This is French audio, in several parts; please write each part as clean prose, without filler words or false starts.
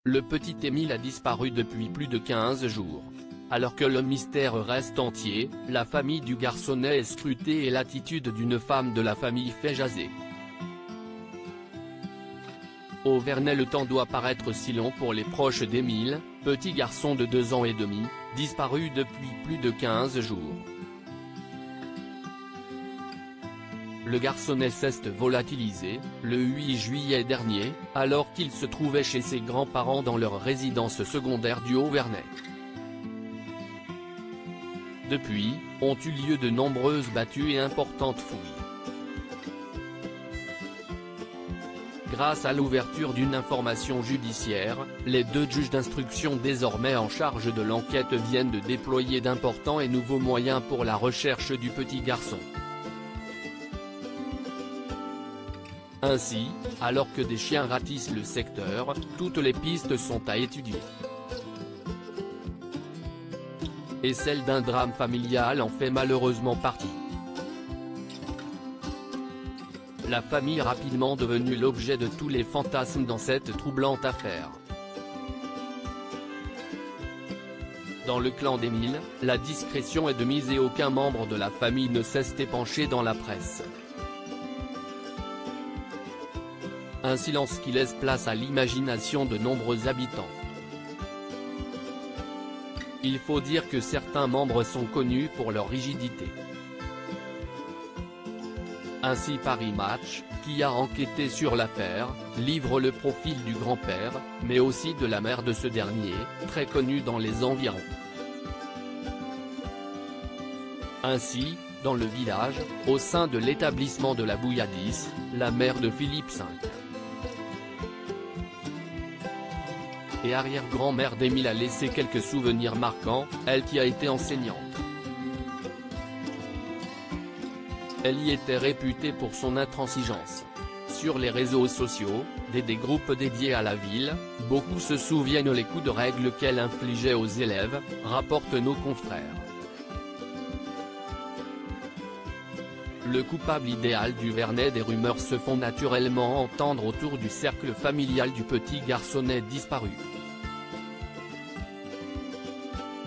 Le petit Émile a disparu depuis plus de 15 jours. Alors que le mystère reste entier, la famille du garçonnet est scrutée et l'attitude d'une femme de la famille fait jaser. Au Vernet, le temps doit paraître si long pour les proches d'Émile, petit garçon de 2 ans et demi, disparu depuis plus de 15 jours. Le garçonnet s'est volatilisé, le 8 juillet dernier, alors qu'il se trouvait chez ses grands-parents dans leur résidence secondaire du Haut-Vernet. Depuis, ont eu lieu de nombreuses battues et importantes fouilles. Grâce à l'ouverture d'une information judiciaire, les 2 juges d'instruction désormais en charge de l'enquête viennent de déployer d'importants et nouveaux moyens pour la recherche du petit garçon. Ainsi, alors que des chiens ratissent le secteur, toutes les pistes sont à étudier. Et celle d'un drame familial en fait malheureusement partie. La famille rapidement devenue l'objet de tous les fantasmes dans cette troublante affaire. Dans le clan d'Émile, la discrétion est de mise et aucun membre de la famille ne cesse d'épancher dans la presse. Un silence qui laisse place à l'imagination de nombreux habitants. Il faut dire que certains membres sont connus pour leur rigidité. Ainsi Paris Match, qui a enquêté sur l'affaire, livre le profil du grand-père, mais aussi de la mère de ce dernier, très connue dans les environs. Ainsi, dans le village, au sein de l'établissement de la Bouilladisse, la mère de Philippe V. Et arrière-grand-mère d'Émile a laissé quelques souvenirs marquants, elle qui a été enseignante. Elle y était réputée pour son intransigeance. Sur les réseaux sociaux, des groupes dédiés à la ville, beaucoup se souviennent les coups de règle qu'elle infligeait aux élèves, rapportent nos confrères. Le coupable idéal du Vernet. Des rumeurs se font naturellement entendre autour du cercle familial du petit garçonnet disparu.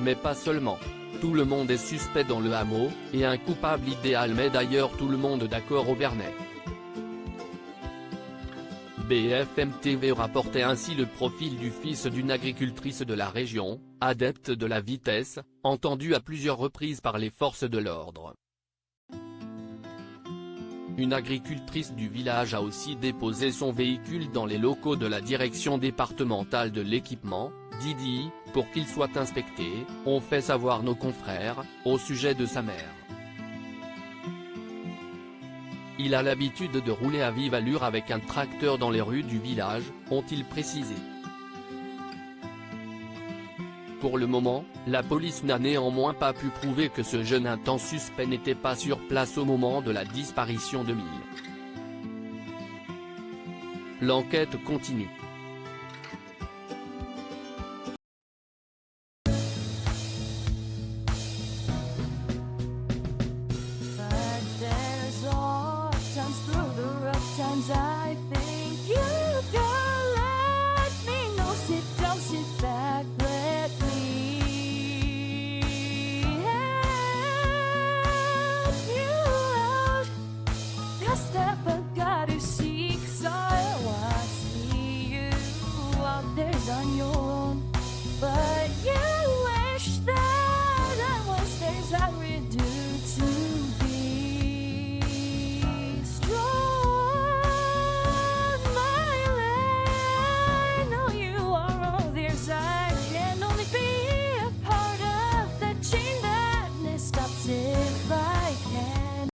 Mais pas seulement. Tout le monde est suspect dans le hameau, et un coupable idéal met d'ailleurs tout le monde d'accord au Vernet. BFM TV rapportait ainsi le profil du fils d'une agricultrice de la région, adepte de la vitesse, entendu à plusieurs reprises par les forces de l'ordre. Une agricultrice du village a aussi déposé son véhicule dans les locaux de la direction départementale de l'équipement, Didi, pour qu'il soit inspecté, ont fait savoir nos confrères, au sujet de sa mère. Il a l'habitude de rouler à vive allure avec un tracteur dans les rues du village, ont-ils précisé. Pour le moment, la police n'a néanmoins pas pu prouver que ce jeune intense suspect n'était pas sur place au moment de la disparition d'Émile. L'enquête continue. On your